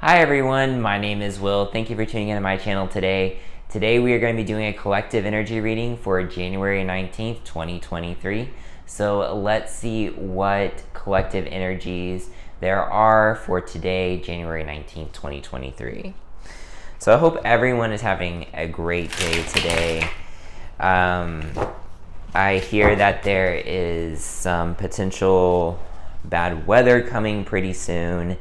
Hi everyone, my name is Will. Thank you for tuning into my channel today. Today we are going to be doing a collective energy reading for January 19th, 2023. So let's see what collective energies there are for today, January 19th, 2023. So I hope everyone is having a great day today. I hear that there is some potential bad weather coming pretty soon.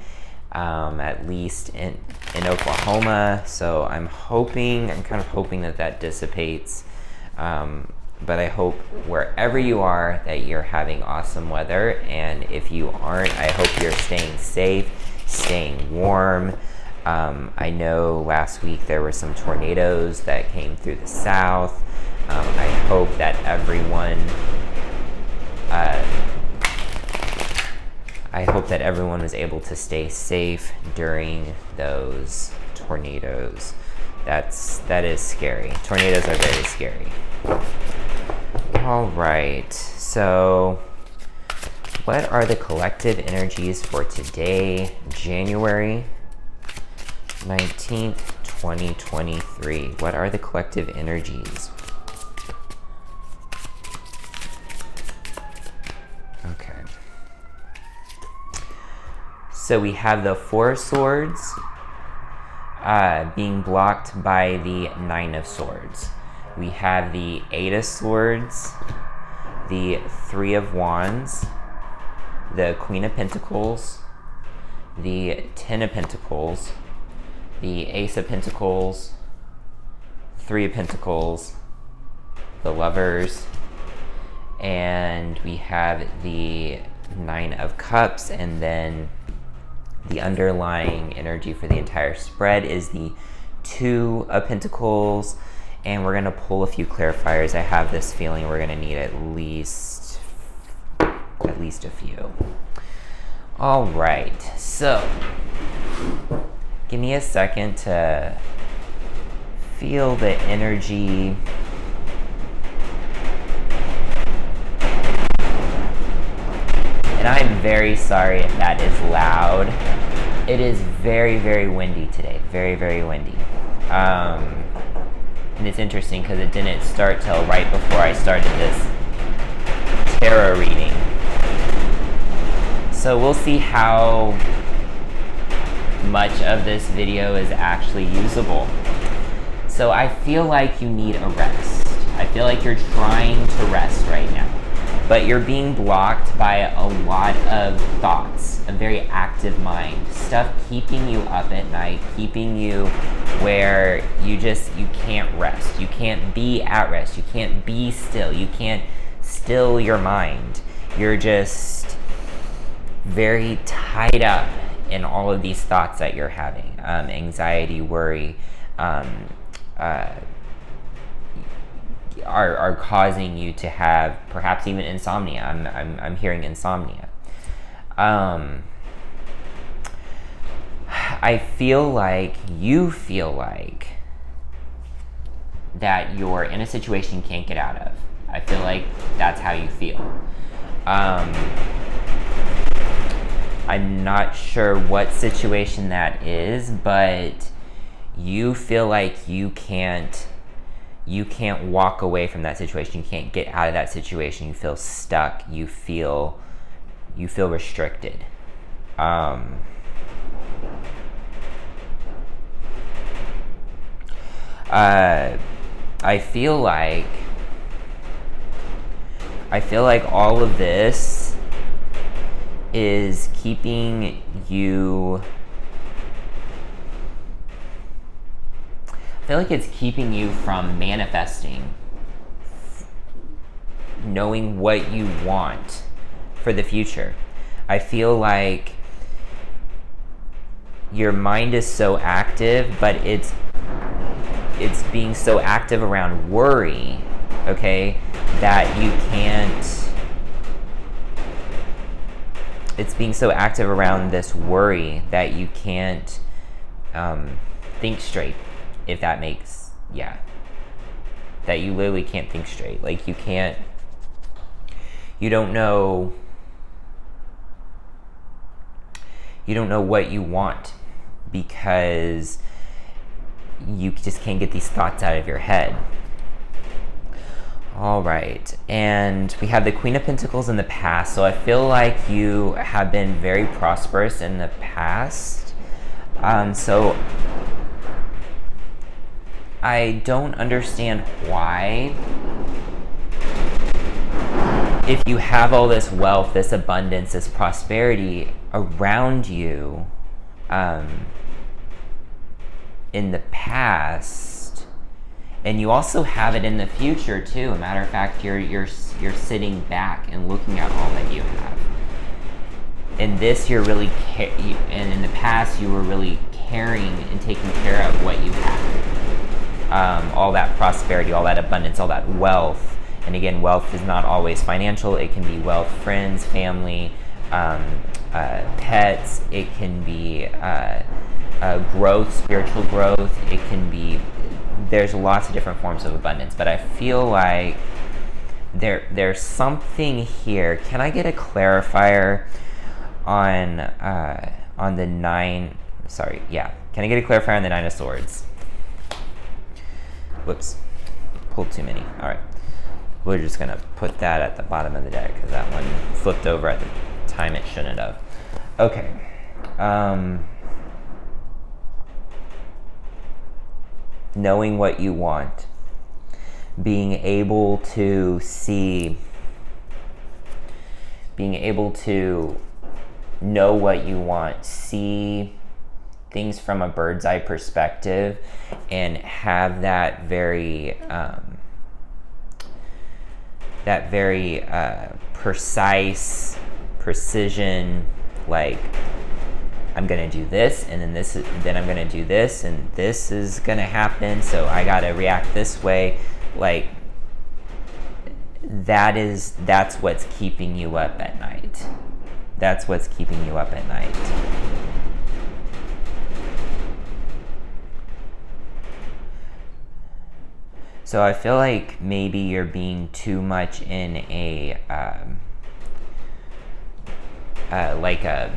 At least in Oklahoma. So I'm kind of hoping that dissipates. But I hope wherever you are that you're having awesome weather. And if you aren't, I hope you're staying safe, staying warm. I know last week there were some tornadoes that came through the south. I hope that everyone was able to stay safe during those tornadoes. That is scary. Tornadoes are very scary. All right, so what are the collective energies for today, January 19th, 2023? What are the collective energies? Okay. So we have the Four of Swords being blocked by the Nine of Swords. We have the Eight of Swords, the Three of Wands, the Queen of Pentacles, the Ten of Pentacles, the Ace of Pentacles, Three of Pentacles, the Lovers, and we have the Nine of Cups, and then the underlying energy for the entire spread is the Two of Pentacles, and we're going to pull a few clarifiers. I have this feeling we're going to need at least a few. All right, so give me a second to feel the energy. And I'm very sorry if that is loud. It is very, very windy today. Very, very windy. And it's interesting because it didn't start till right before I started this tarot reading. So we'll see how much of this video is actually usable. So I feel like you need a rest. I feel like you're trying to rest right now, but you're being blocked by a lot of thoughts, a very active mind, stuff keeping you up at night, keeping you where you can't rest. You can't be at rest. You can't be still. You can't still your mind. You're just very tied up in all of these thoughts that you're having. Anxiety, worry, are causing you to have perhaps even insomnia. I'm hearing insomnia. I feel like you feel like that you're in a situation you can't get out of. I feel like that's how you feel. I'm not sure what situation that is, but you feel like you can't walk away from that situation. You can't get out of that situation. You feel stuck. You feel restricted. I feel like all of this is keeping you. I feel like it's keeping you from manifesting, knowing what you want for the future. I feel like your mind is so active, but it's being so active around worry, okay, that you can't. It's being so active around this worry that you can't think straight. If that makes, that you literally can't think straight. Like you don't know what you want. because you just can't get these thoughts out of your head. All right, and we have the Queen of Pentacles in the past, so I feel like you have been very prosperous in the past. So I don't understand why, if you have all this wealth, this abundance, this prosperity around you in the past, and you also have it in the future too. A matter of fact, you're sitting back and looking at all that you have. In this, you're really and in the past, you were really caring and taking care of what you have. All that prosperity, all that abundance, all that wealth. And again, wealth is not always financial. It can be wealth, friends, family, pets. It can be growth, spiritual growth. It can be, there's lots of different forms of abundance. But I feel like there's something here. Can I get a clarifier on the nine? Sorry, yeah. Can I get a clarifier on the Nine of Swords? Whoops, pulled too many. All right. We're just going to put that at the bottom of the deck because that one flipped over at the time it shouldn't have. Okay. Knowing what you want. Being able to see. Being able to know what you want. See things from a bird's eye perspective and have that very precise precision, like I'm gonna do this and then I'm gonna do this and this is gonna happen, so I gotta react this way. Like that's what's keeping you up at night. That's what's keeping you up at night. So I feel like maybe you're being too much in a like a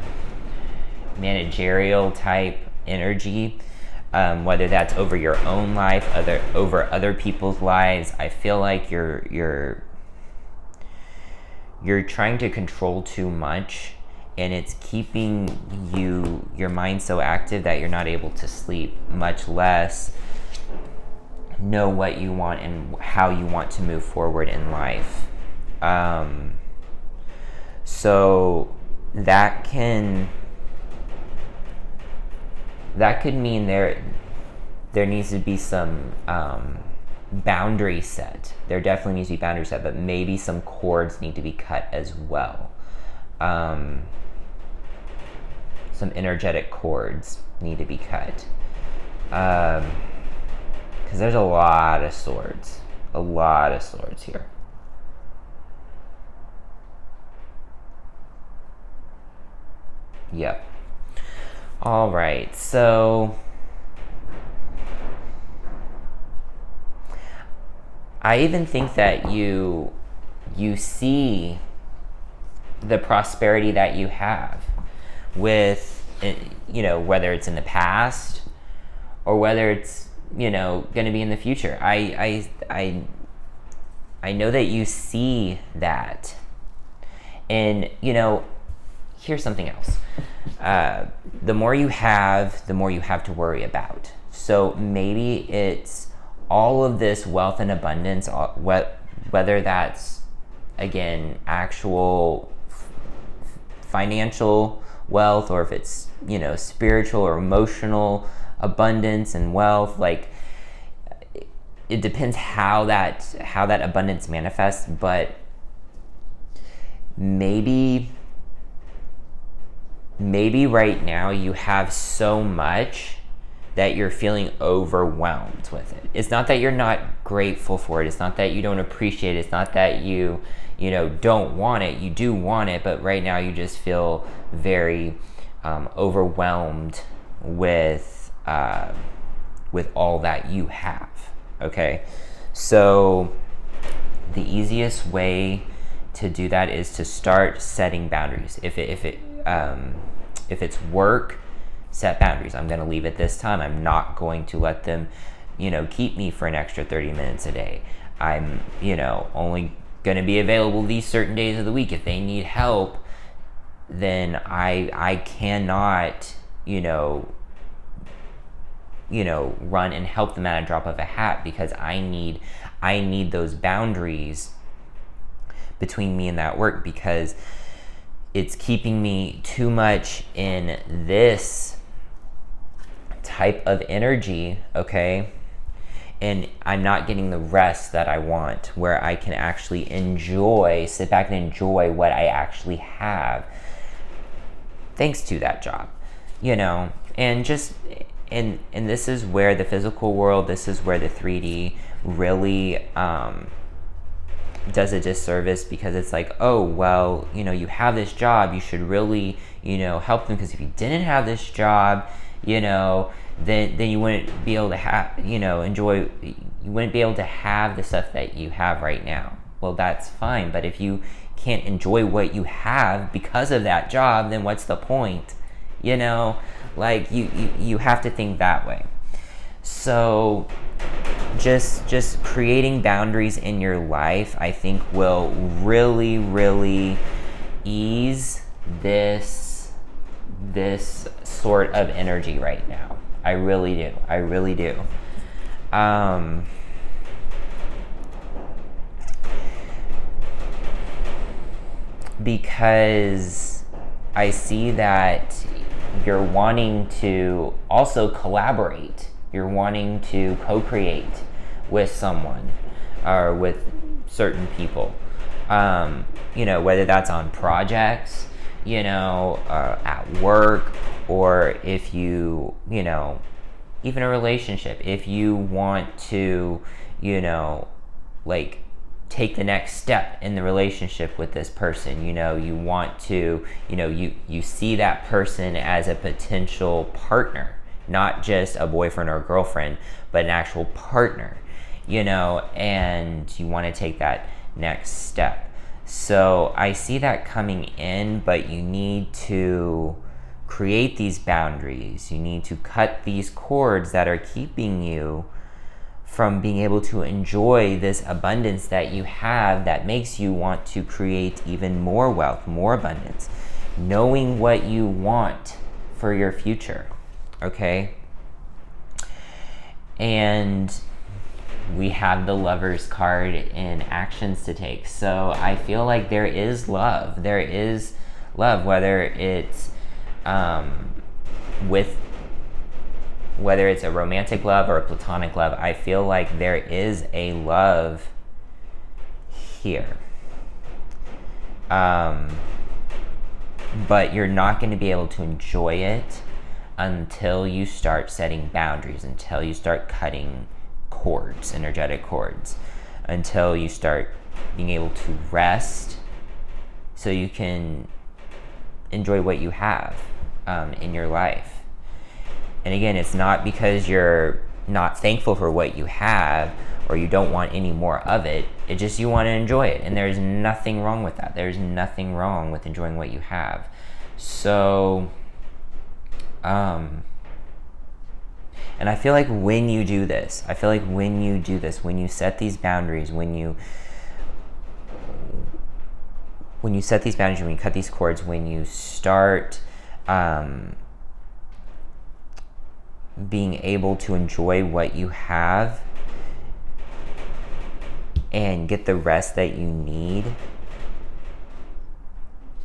managerial type energy, whether that's over your own life, over other people's lives. I feel like you're trying to control too much, and it's keeping your mind so active that you're not able to sleep, much less know what you want and how you want to move forward in life. So that could mean there needs to be some boundary set. There definitely needs to be boundary set, but maybe some cords need to be cut as well. Some energetic cords need to be cut. Because there's a lot of swords here. Yep. All right, so I even think that you see the prosperity that you have with, whether it's in the past or whether it's going to be in the future. I know that you see that. And here's something else. The more you have, the more you have to worry about. So maybe it's all of this wealth and abundance, whether that's, again, actual financial wealth, or if it's, spiritual or emotional abundance and wealth. Like, it depends how that abundance manifests, but maybe right now you have so much that you're feeling overwhelmed with it. It's not that you're not grateful for it. It's not that you don't appreciate it. It's not that you don't want it. You do want it, but right now you just feel very overwhelmed with all that you have. Okay, so the easiest way to do that is to start setting boundaries. If it's work, set boundaries. I'm going to leave at this time. I'm not going to let them, keep me for an extra 30 minutes a day. I'm, only going to be available these certain days of the week. If they need help, then I cannot, run and help them at a drop of a hat, because I need those boundaries between me and that work, because it's keeping me too much in this type of energy, okay? And I'm not getting the rest that I want, where I can actually sit back and enjoy what I actually have thanks to that job, and just, and this is where the physical world, this is where the 3D really does a disservice, because it's like, oh, well, you have this job, you should really, help them, because if you didn't have this job, then you wouldn't be able to have, you wouldn't be able to have the stuff that you have right now. Well, that's fine, but if you can't enjoy what you have because of that job, then what's the point? Like, you have to think that way. So just creating boundaries in your life, I think, will really, really ease this sort of energy right now. I really do. Because I see that you're wanting to also collaborate. You're wanting to co-create with someone or with certain people. Whether that's on projects, at work, or if you, even a relationship, if you want to, like, take the next step in the relationship with this person, you want to, you see that person as a potential partner, not just a boyfriend or a girlfriend, but an actual partner, and you want to take that next step. So I see that coming in, but you need to create these boundaries. You need to cut these cords that are keeping you from being able to enjoy this abundance that you have, that makes you want to create even more wealth, more abundance, knowing what you want for your future, okay? And we have the Lovers card in actions to take. So I feel like there is love. There is love, whether it's whether it's a romantic love or a platonic love. I feel like there is a love here. But you're not going to be able to enjoy it until you start setting boundaries, until you start cutting cords, energetic cords, until you start being able to rest so you can enjoy what you have in your life. And again, it's not because you're not thankful for what you have or you don't want any more of it. It's just you want to enjoy it. And there's nothing wrong with that. There's nothing wrong with enjoying what you have. So, and I feel like when you do this, when you set these boundaries, when you set these boundaries, when you cut these cords, when you start being able to enjoy what you have and get the rest that you need,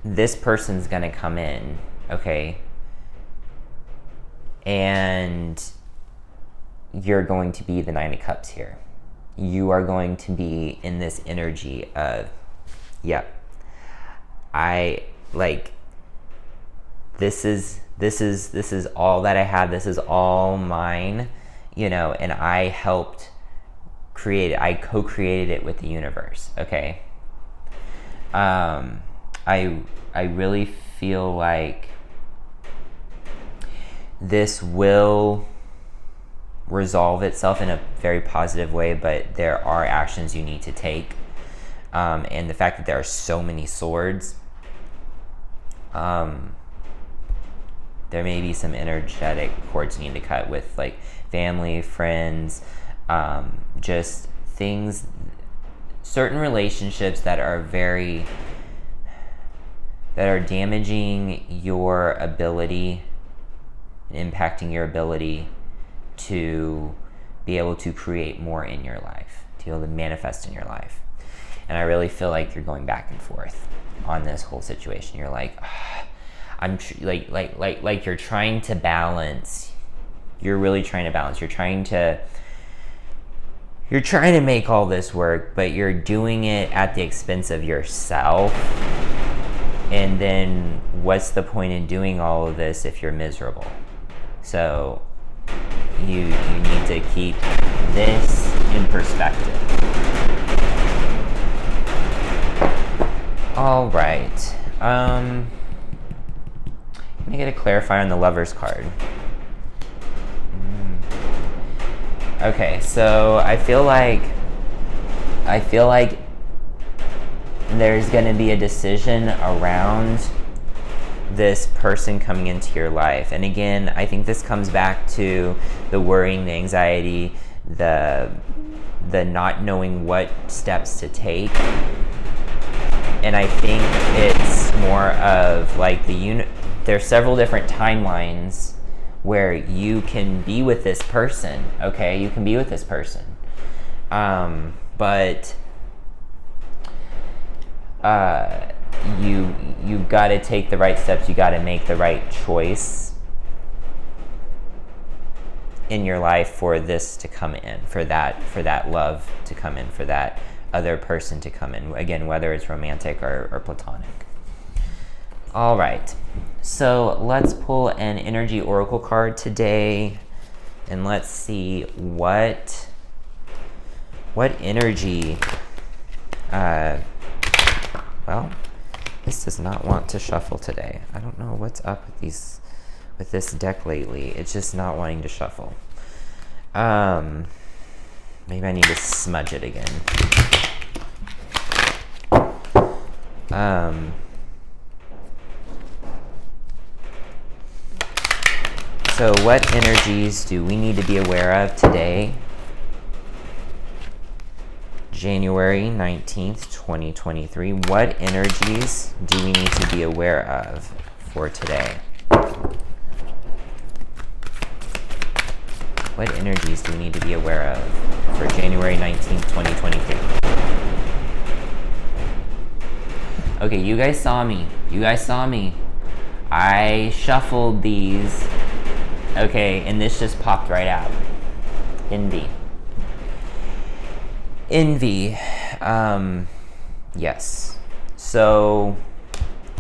this person's gonna come in, okay? And you're going to be the Nine of Cups here. You are going to be in this energy of, yep, this is all that I have. This is all mine, and I helped create it. I co-created it with the universe. Okay. I really feel like this will resolve itself in a very positive way, but there are actions you need to take. And the fact that there are so many swords, There may be some energetic cords you need to cut with like family, friends, just things, certain relationships that are damaging your ability and impacting your ability to be able to create more in your life, to be able to manifest in your life. And I really feel like you're going back and forth on this whole situation. You're like, like you're trying to balance. You're really trying to balance. You're trying to make all this work, but you're doing it at the expense of yourself. And then what's the point in doing all of this if you're miserable? So you need to keep this in perspective. All right. Let me get a clarifier on the Lover's card. Okay, so I feel like there's going to be a decision around this person coming into your life. And again, I think this comes back to the worrying, the anxiety, the not knowing what steps to take. And I think it's more of like there's several different timelines where you can be with this person, okay? You can be with this person. But you've got to take the right steps. You got to make the right choice in your life for this to come in, for that love to come in, for that other person to come in. Again, whether it's romantic or platonic. All right, so let's pull an energy oracle card today, and let's see what energy. Well, this does not want to shuffle today. I don't know what's up with this deck lately. It's just not wanting to shuffle. Maybe I need to smudge it again. So what energies do we need to be aware of today? January 19th, 2023. What energies do we need to be aware of for today? What energies do we need to be aware of for January 19th, 2023? Okay, you guys saw me. I shuffled these. Okay, and this just popped right out. Envy. Yes. So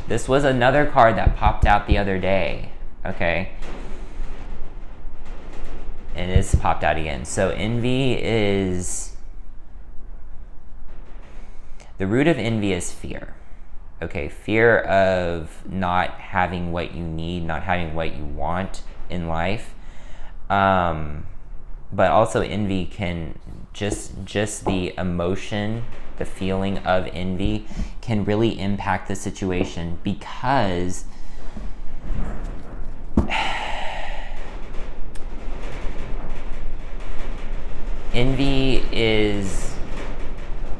this was another card that popped out the other day. Okay. And it's popped out again. So envy is, the root of envy is fear. Okay, fear of not having what you need, not having what you want in life. But also envy can, just the emotion, the feeling of envy can really impact the situation, because envy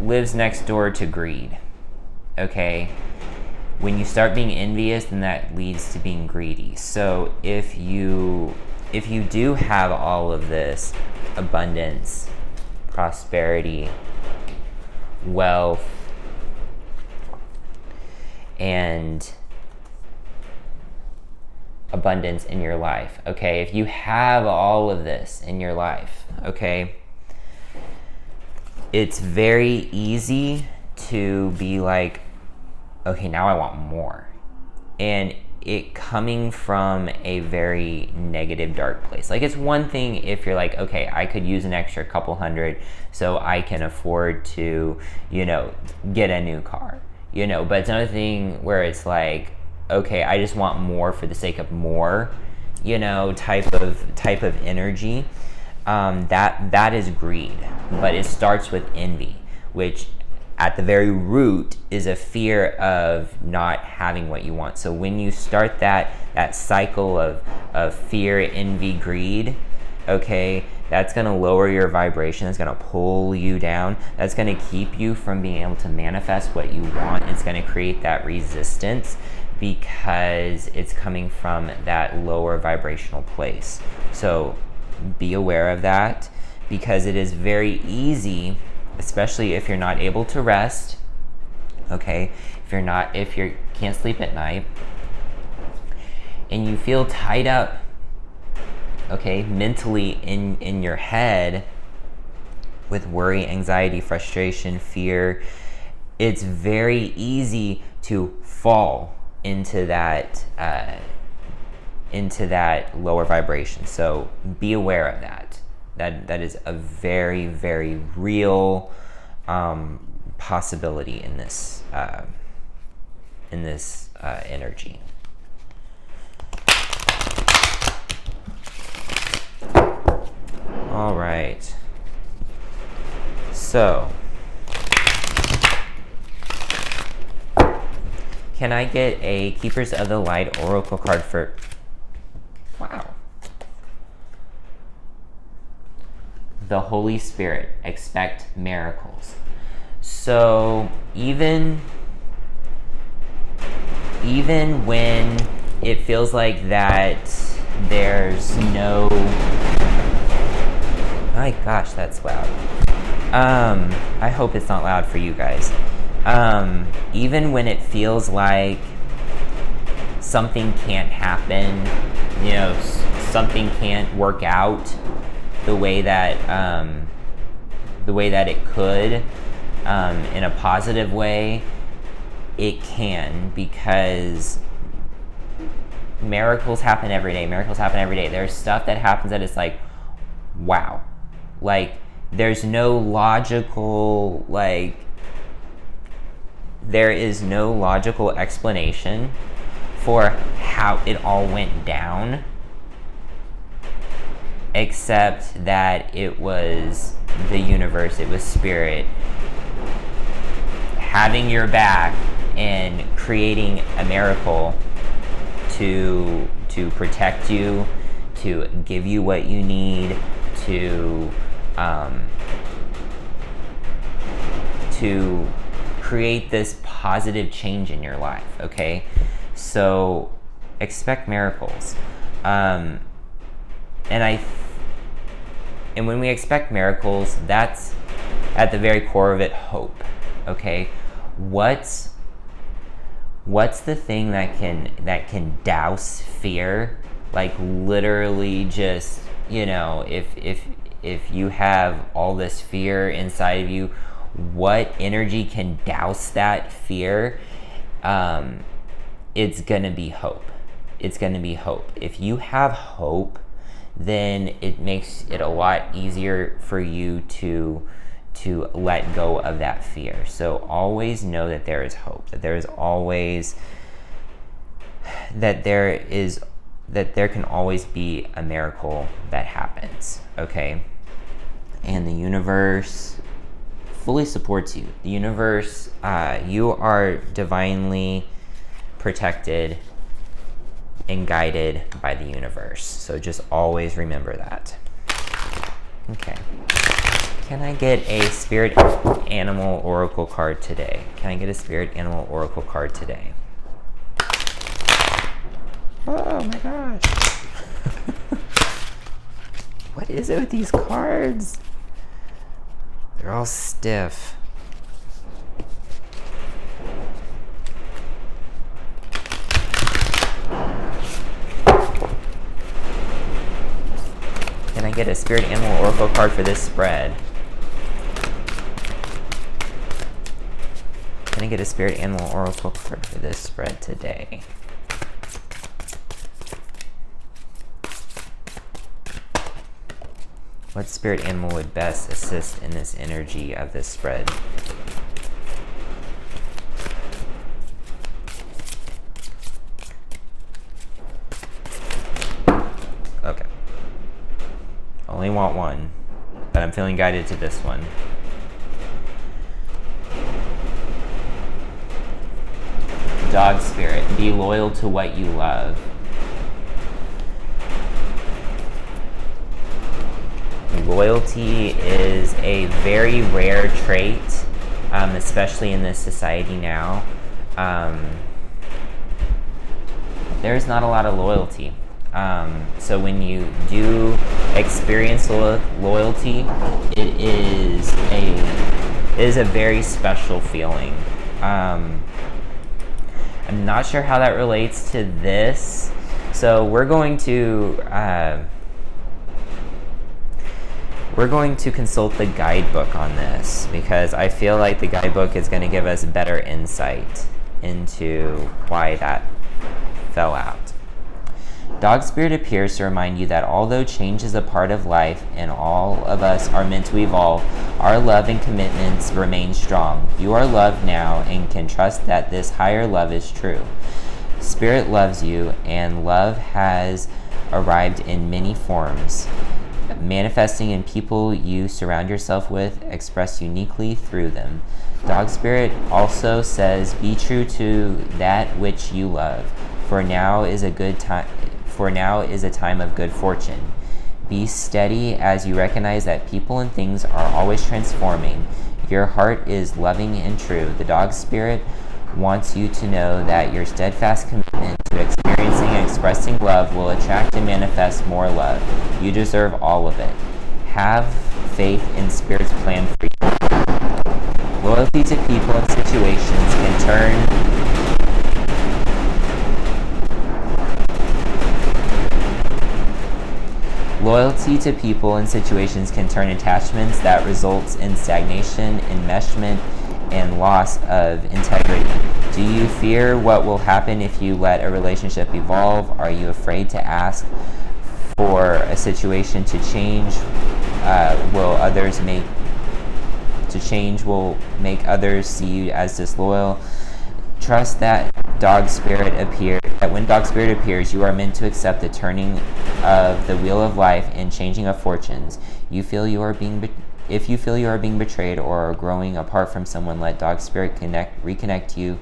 lives next door to greed. Okay? When you start being envious, then that leads to being greedy. So if you do have all of this abundance, prosperity, wealth, and abundance in your life, okay? If you have all of this in your life, okay, it's very easy to be like, okay, now I want more. And it coming from a very negative, dark place. Like, it's one thing if you're like, okay, I could use an extra couple hundred so I can afford to, get a new car, but it's another thing where it's like, okay, I just want more for the sake of more, type of energy. That is greed, but it starts with envy, which at the very root is a fear of not having what you want. So when you start that cycle of fear, envy, greed, okay, that's going to lower your vibration. It's going to pull you down. That's going to keep you from being able to manifest what you want. It's going to create that resistance because it's coming from that lower vibrational place. So be aware of that, because it is very easy, especially if you're not able to rest, okay, if you can't sleep at night and you feel tied up, okay, mentally in your head with worry, anxiety, frustration, fear, it's very easy to fall into that lower vibration. So be aware of that. That is a very, very real possibility in this energy. All right. So, can I get a Keepers of the Light Oracle card for... Wow. The Holy Spirit. Expect miracles. So, even when it feels like that there's no... My gosh, that's loud. I hope it's not loud for you guys. Even when it feels like something can't happen, you know, something can't work out the way that it could, in a positive way, it can, because miracles happen every day. Miracles happen every day. There's stuff that happens that it's like, wow. Like, there's no logical, there is no logical explanation for how it all went down, except that it was the universe, it was spirit having your back and creating a miracle to protect you, to give you what you need, to create this positive change in your life, okay? So expect miracles. And when we expect miracles, that's at the very core of it, hope, okay? What's the thing that can douse fear? Like, literally, just, you know, if you have all this fear inside of you, what energy can douse that fear? It's gonna be hope. It's gonna be hope. If you have hope, then it makes it a lot easier for you to let go of that fear. So always know that there is hope, that there can always be a miracle that happens, okay? And the universe fully supports you. The universe, you are divinely protected and guided by the universe. So just always remember that. Okay. Can I get a spirit animal oracle card today? Can I get a spirit animal oracle card today? Oh my gosh. What is it with these cards? They're all stiff. Can I get a spirit animal oracle card for this spread? Can I get a spirit animal oracle card for this spread today? What spirit animal would best assist in this energy of this spread? Okay. Only want one, but I'm feeling guided to this one. Dog spirit, be loyal to what you love. Loyalty is a very rare trait, especially in this society now. There's not a lot of loyalty. So when you do experience loyalty, it is a very special feeling. I'm not sure how that relates to this. So we're going to consult the guidebook on this, because I feel like the guidebook is going to give us better insight into why that fell out. Dog spirit appears to remind you that although change is a part of life and all of us are meant to evolve, our love and commitments remain strong. You are loved now and can trust that this higher love is true. Spirit loves you, and love has arrived in many forms, manifesting in people you surround yourself with, expressed uniquely through them. Dog spirit also says, be true to that which you love, for now is a time of good fortune. Be steady as you recognize that people and things are always transforming. Your heart is loving and true. The dog spirit wants you to know that your steadfast commitment to experiencing and expressing love will attract and manifest more love. You deserve all of it. Have faith in Spirit's plan for you. Loyalty to people and situations can turn attachments that results in stagnation, enmeshment, and loss of integrity. Do you fear what will happen if you let a relationship evolve? Are you afraid to ask for a situation to change? Will make others see you as disloyal? Trust that when dog spirit appears, you are meant to accept the turning of the wheel of life and changing of fortunes. If you feel you are being betrayed or are growing apart from someone, let dog spirit reconnect you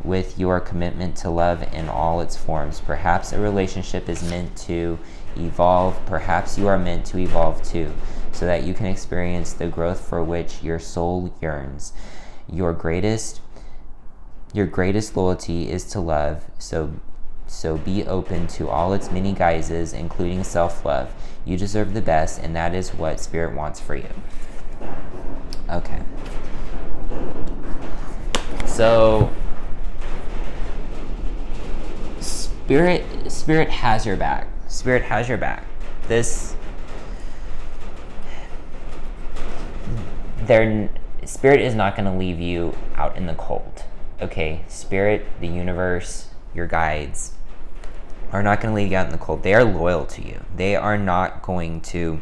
with your commitment to love in all its forms. Perhaps a relationship is meant to evolve. Perhaps you are meant to evolve too, so that you can experience the growth for which your soul yearns. Your greatest loyalty is to love, so be open to all its many guises, including self-love. You deserve the best, and that is what Spirit wants for you. Okay. So, Spirit has your back. Spirit has your back. Spirit is not going to leave you out in the cold. Okay, Spirit, the universe, your guides are not going to leave you out in the cold. They are loyal to you. They are not going to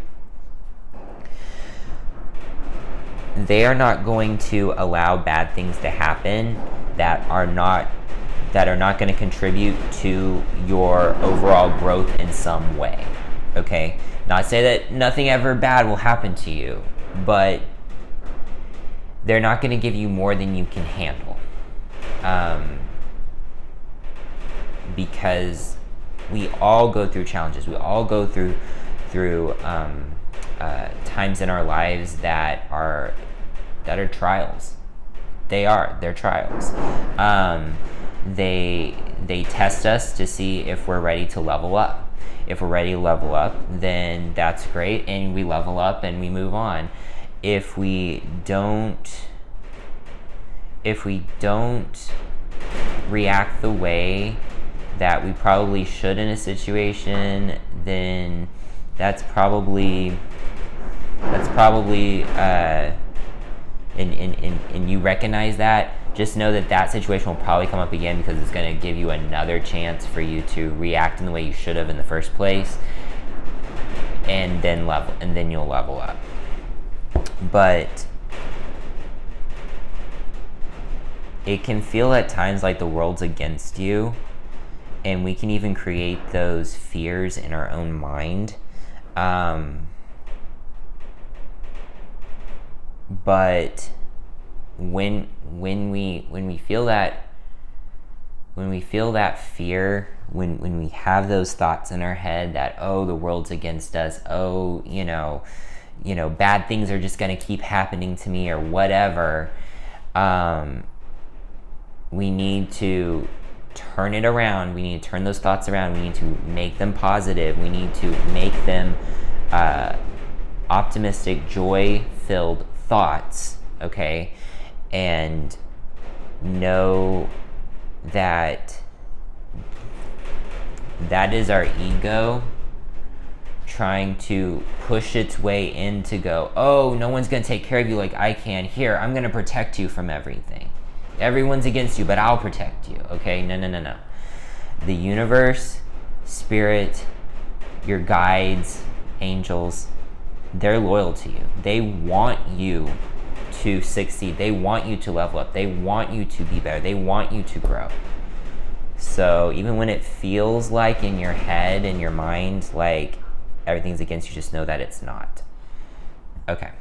allow bad things to happen that are not going to contribute to your overall growth in some way. Okay? Not say that nothing ever bad will happen to you, but they're not going to give you more than you can handle. Because we all go through challenges. We all go through times in our lives that are trials. They're trials. They test us to see if we're ready to level up. If we're ready to level up, then that's great, and we level up and we move on. If we don't react the way that we probably should in a situation, then that's probably and you recognize that, just know that situation will probably come up again, because it's going to give you another chance for you to react in the way you should have in the first place, and then you'll level up. But it can feel at times like the world's against you, and we can even create those fears in our own mind. But when we feel that when we feel that fear, when we have those thoughts in our head that, oh, the world's against us, oh, bad things are just going to keep happening to me or whatever, we need to turn it around. We need to turn those thoughts around. We need to make them positive. We need to make them optimistic, joy-filled thoughts, okay? And know that is our ego trying to push its way in to go, oh, no one's going to take care of you like I can. Here, I'm going to protect you from everything. Everyone's against you, but I'll protect you, okay? No. The universe, spirit, your guides, angels, they're loyal to you. They want you to succeed. They want you to level up. They want you to be better. They want you to grow. So even when it feels like in your head and your mind, like everything's against you, just know that it's not. Okay.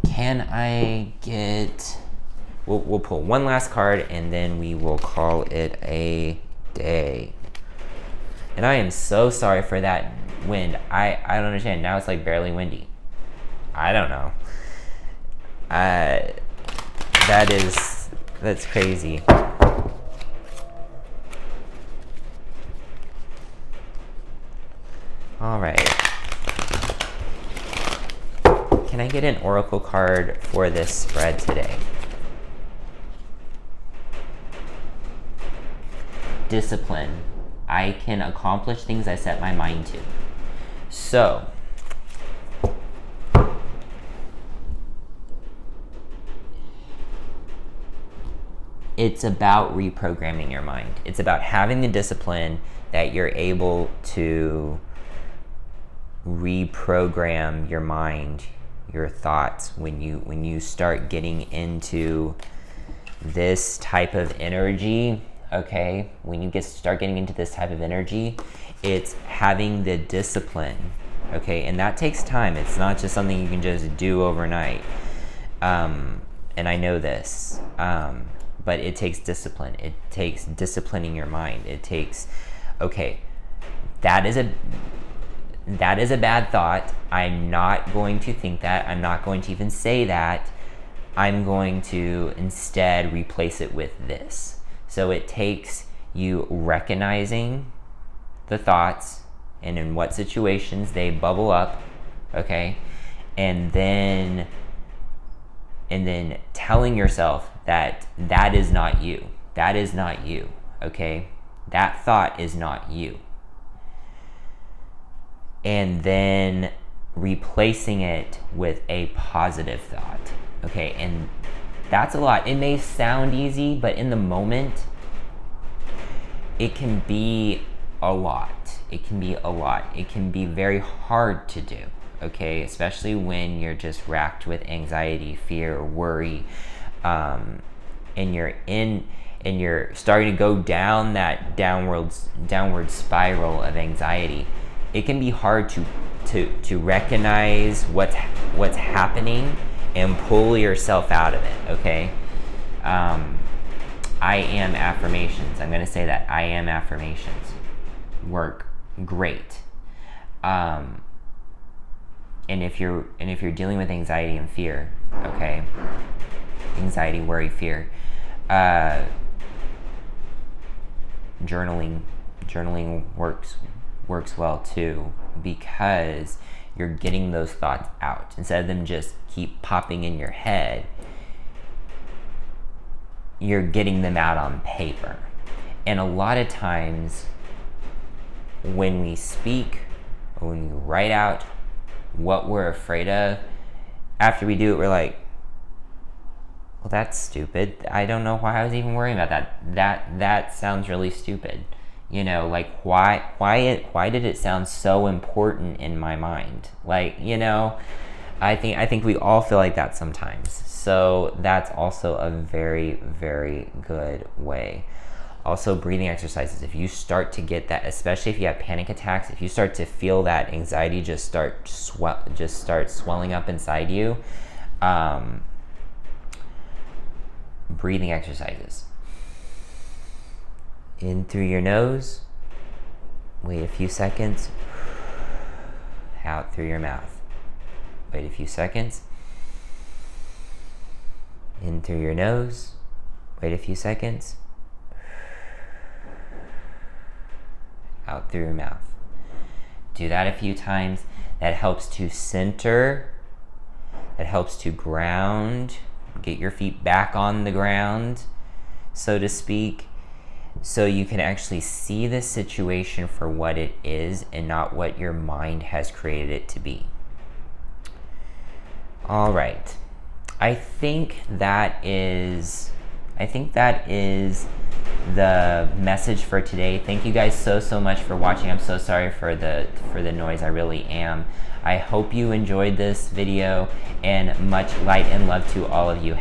Can I get... We'll pull one last card and then we will call it a day. And I am so sorry for that wind. I don't understand. Now it's like barely windy. I don't know. That's crazy. All right. Can I get an oracle card for this spread today? Discipline. I can accomplish things I set my mind to. So, it's about reprogramming your mind. It's about having the discipline that you're able to reprogram your mind, your thoughts. When you start getting into this type of energy, okay, when you start getting into this type of energy, it's having the discipline, okay, and that takes time. It's not just something you can just do overnight, and I know this, but it takes discipline. It takes disciplining your mind. It takes, okay, that is a bad thought. I'm not going to think that. I'm not going to even say that. I'm going to instead replace it with this. So it takes you recognizing the thoughts and in what situations they bubble up, okay? And then telling yourself that is not you. That is not you, okay? That thought is not you. And then replacing it with a positive thought, okay? And that's a lot. It may sound easy, but in the moment, it can be a lot. It can be a lot. It can be very hard to do, okay? Especially when you're just racked with anxiety, fear, worry, and you're starting to go down that downward spiral of anxiety. It can be hard to recognize what's happening and pull yourself out of it, okay? I am affirmations. I'm going to say that. I am affirmations work great. And if you're dealing with anxiety and fear, okay? Anxiety, worry, fear. Journaling works well too, because you're getting those thoughts out instead of them just keep popping in your head. You're getting them out on paper. And a lot of times when we speak or when we write out what we're afraid of, after we do it, we're like, well, that's stupid. I don't know why I was even worrying about that. That sounds really stupid. You know, like why did it sound so important in my mind? Like, you know, I think we all feel like that sometimes. So that's also a very, very good way. Also, breathing exercises. If you start to get that, especially if you have panic attacks, if you start to feel that anxiety just start swelling up inside you, breathing exercises. In through your nose, wait a few seconds, out through your mouth. Wait a few seconds. In through your nose, wait a few seconds, out through your mouth. Do that a few times. That helps to center, that helps to ground, get your feet back on the ground, so to speak, so you can actually see the situation for what it is and not what your mind has created it to be. All right. I think that is the message for today. Thank you guys so much for watching. I'm so sorry for the noise. I really am. I hope you enjoyed this video, and much light and love to all of you.